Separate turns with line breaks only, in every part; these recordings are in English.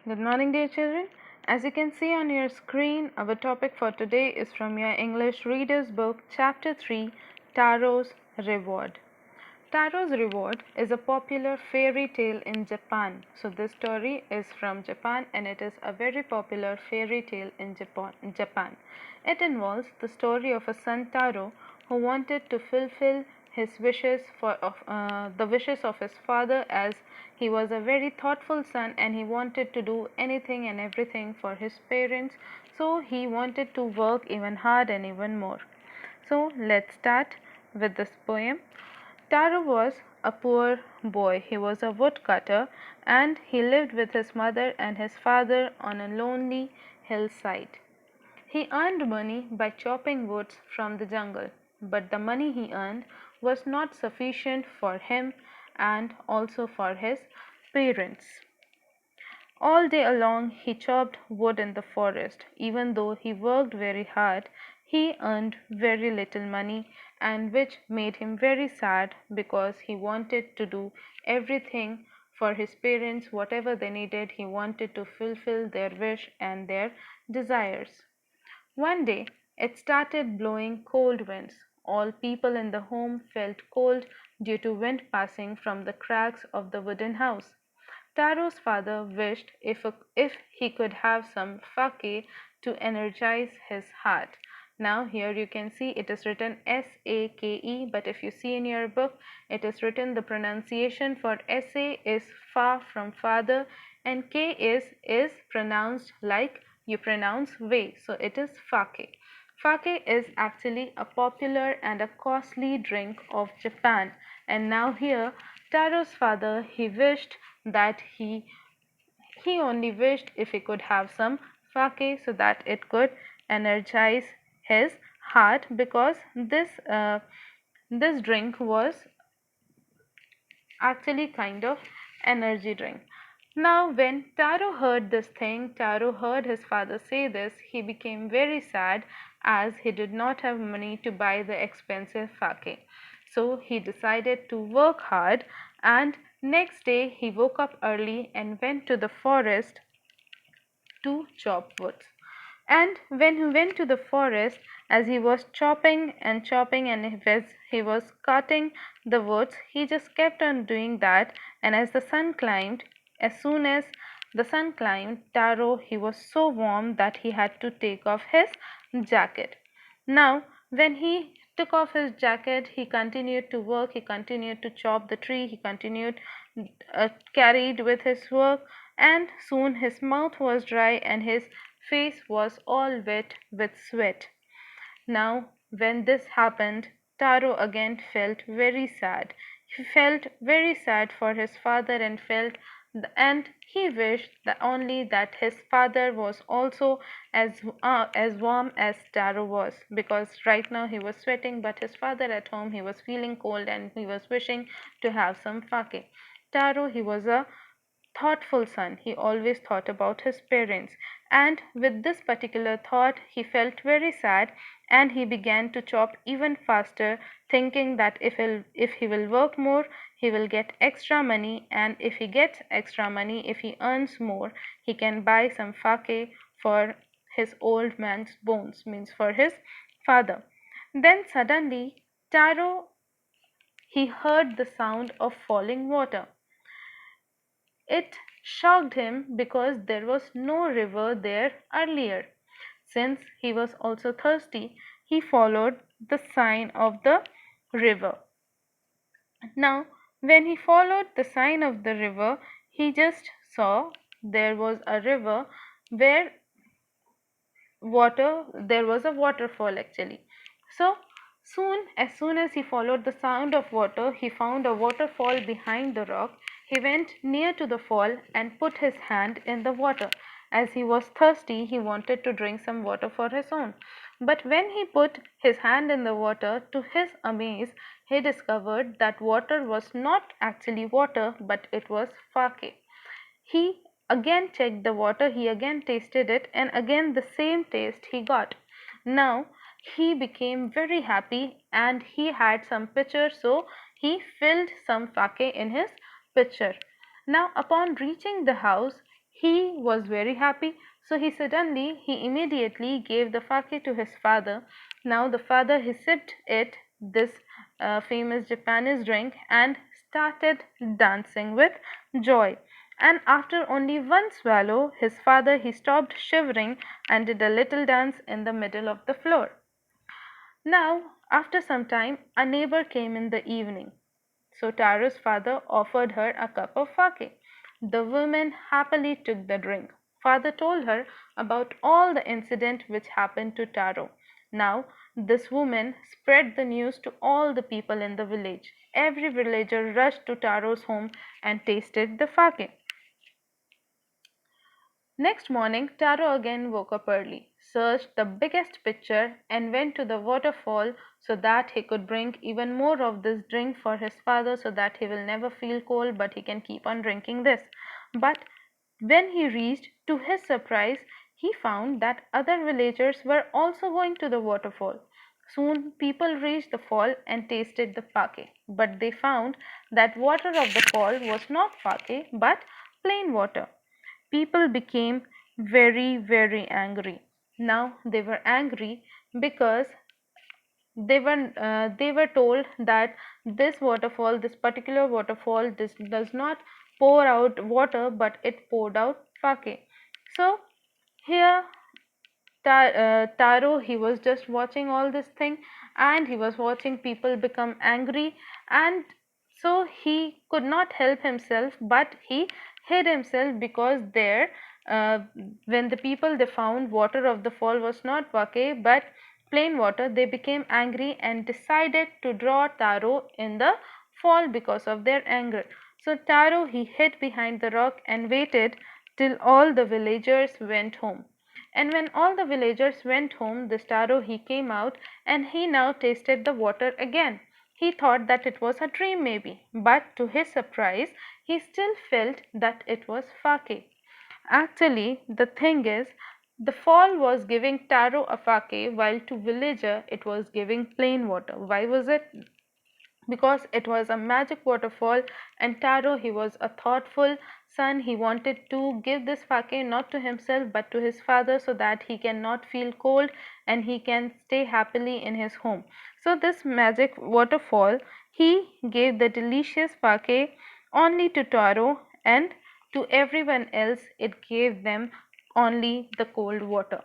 Good morning, dear children. As you can see on your screen, our topic for today is from your English Reader's Book, Chapter 3, Taro's Reward. Taro's Reward is a popular fairy tale in Japan. So, this story is from Japan and it is a very popular fairy tale in Japan. It involves the story of a son Taro who wanted to fulfill his wishes the wishes of his father, as he was a very thoughtful son and he wanted to do anything and everything for his parents. So, he wanted to work even hard and even more. So, let's start with this poem. Taro was a poor boy. He was a woodcutter and he lived with his mother and his father on a lonely hillside. He earned money by chopping woods from the jungle, but the money he earned was not sufficient for him and also for his parents. All day long he chopped wood in the forest. Even though he worked very hard, he earned very little money, and which made him very sad because he wanted to do everything for his parents. Whatever they needed, he wanted to fulfill their wish and their desires. One day it started blowing cold winds. All people in the home felt cold due to wind passing from the cracks of the wooden house. Taro's father wished if he could have some sake to energize his heart. Now here you can see it is written S-A-K-E, but if you see in your book, it is written the pronunciation for S-A is fa from father and K is pronounced like you pronounce way. So it is sake. Sake is actually a popular and a costly drink of Japan. And now here Taro's father, that he only wished if he could have some sake so that it could energize his heart, because this drink was actually kind of energy drink. Now when Taro heard this thing, Taro heard his father say this, he became very sad as he did not have money to buy the expensive sake. So he decided to work hard, and next day he woke up early and went to the forest to chop wood. And when he went to the forest, as he was chopping and chopping and as he was cutting the woods, he just kept on doing that. And as soon as the sun climbed, Taro, he was so warm that he had to take off his jacket. Now, when he took off his jacket, he continued to work, he continued to chop the tree, he continued carried with his work, and soon his mouth was dry and his face was all wet with sweat. Now, when this happened, Taro again felt very sad. He felt very sad for his father and he wished that only that his father was also as warm as Taro was, because right now he was sweating, but his father at home, he was feeling cold and he was wishing to have some sake. Taro, he was a thoughtful son. He always thought about his parents, and with this particular thought, he felt very sad and he began to chop even faster, thinking that if he will work more, he will get extra money, and if he gets extra money, if he earns more, he can buy some sake for his old man's bones, means for his father. Then suddenly, Taro, he heard the sound of falling water. It shocked him because there was no river there earlier. Since he was also thirsty, he followed the sign of the river. Now, when he followed the sign of the river, he just saw there was a river where there was a waterfall actually. So as soon as he followed the sound of water, he found a waterfall behind the rock. He went near to the fall and put his hand in the water. As he was thirsty, he wanted to drink some water for his own, but when he put his hand in the water, to his amaze he discovered that water was not actually water, but it was sake. He again checked the water, he again tasted it, and again the same taste he got. Now he became very happy and he had some pitcher, so he filled some sake in his pitcher. Now, upon reaching the house, he was very happy. So he immediately gave the fake to his father. Now the father, he sipped it, this famous Japanese drink, and started dancing with joy. And after only one swallow, his father, he stopped shivering and did a little dance in the middle of the floor. Now, after some time, a neighbor came in the evening. So Taro's father offered her a cup of sake. The woman happily took the drink. Father told her about all the incident which happened to Taro. Now, this woman spread the news to all the people in the village. Every villager rushed to Taro's home and tasted the sake. Next morning, Taro again woke up early, searched the biggest pitcher, and went to the waterfall so that he could bring even more of this drink for his father so that he will never feel cold but he can keep on drinking this. But when he reached, to his surprise, he found that other villagers were also going to the waterfall. Soon people reached the fall and tasted the sake, but they found that water of the fall was not sake but plain water. People became very angry. Now they were angry because they were told that this particular waterfall, does not pour out water but it poured out sake. So here Taro, he was just watching all this thing, and he was watching people become angry, and so he could not help himself, but he hid himself because there, uh, when the people they found water of the fall was not sake but plain water, they became angry and decided to draw Taro in the fall because of their anger. So Taro, he hid behind the rock and waited till all the villagers went home. And when all the villagers went home, the Taro, he came out and he now tasted the water again. He thought that it was a dream maybe, but to his surprise, he still felt that it was sake. Actually, the thing is, the fall was giving Taro a sake, while to villager it was giving plain water. Why was it? Because it was a magic waterfall, and Taro, he was a thoughtful son. He wanted to give this sake not to himself but to his father so that he can not feel cold and he can stay happily in his home. So this magic waterfall, he gave the delicious sake only to Taro, and to everyone else it gave them only the cold water.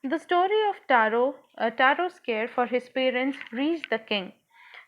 The story of Taro's care for his parents reached the king.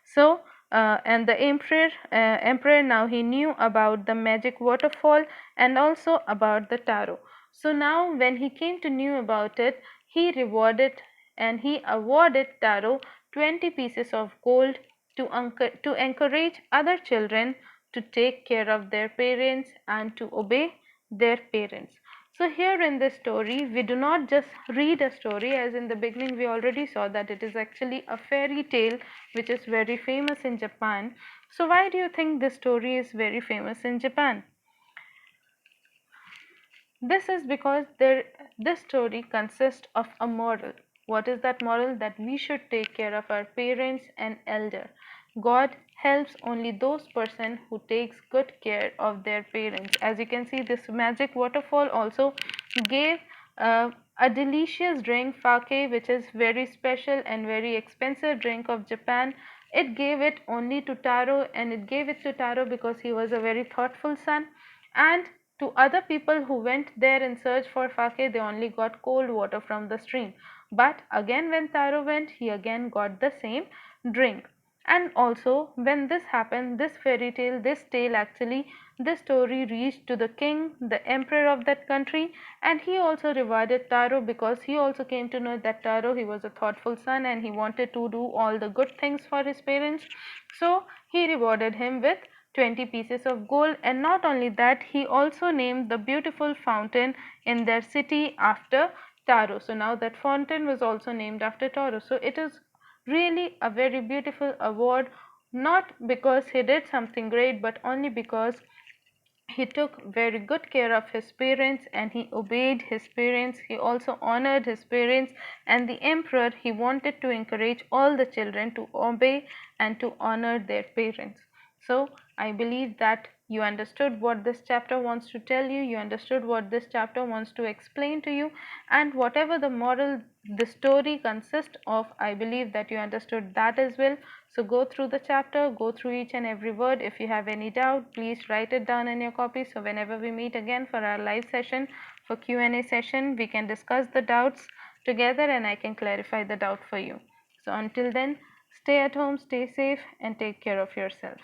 So, and the emperor now, he knew about the magic waterfall and also about the Taro. So now, when he came to know about it, he rewarded and he awarded Taro 20 pieces of gold to encourage other children to take care of their parents and to obey their parents. So here in this story, we do not just read a story, as in the beginning we already saw that it is actually a fairy tale which is very famous in Japan. So why do you think this story is very famous in Japan? This is because this story consists of a moral. What is that moral? That we should take care of our parents and elder. God helps only those person who takes good care of their parents. As you can see, this magic waterfall also gave a delicious drink, sake, which is very special and very expensive drink of Japan. It gave it only to Taro, and it gave it to Taro because he was a very thoughtful son. And to other people who went there in search for sake, they only got cold water from the stream. But again, when Taro went, he again got the same drink. And also, when this happened, this fairy tale, this tale actually, this story reached to the king, the emperor of that country, and he also rewarded Taro because he also came to know that Taro, he was a thoughtful son and he wanted to do all the good things for his parents. So he rewarded him with 20 pieces of gold, and not only that, he also named the beautiful fountain in their city after Taro. So now that fountain was also named after Taro. So it is really a very beautiful award, not because he did something great but only because he took very good care of his parents and he obeyed his parents. He also honored his parents, and the emperor, he wanted to encourage all the children to obey and to honor their parents. So I believe that You understood what this chapter wants to tell you, you understood what this chapter wants to explain to you, and whatever the moral the story consists of, I believe that you understood that as well. So go through the chapter, go through each and every word. If you have any doubt, please write it down in your copy, so whenever we meet again for our live session, for Q&A session, we can discuss the doubts together and I can clarify the doubt for you. So until then, stay at home, stay safe, and take care of yourself.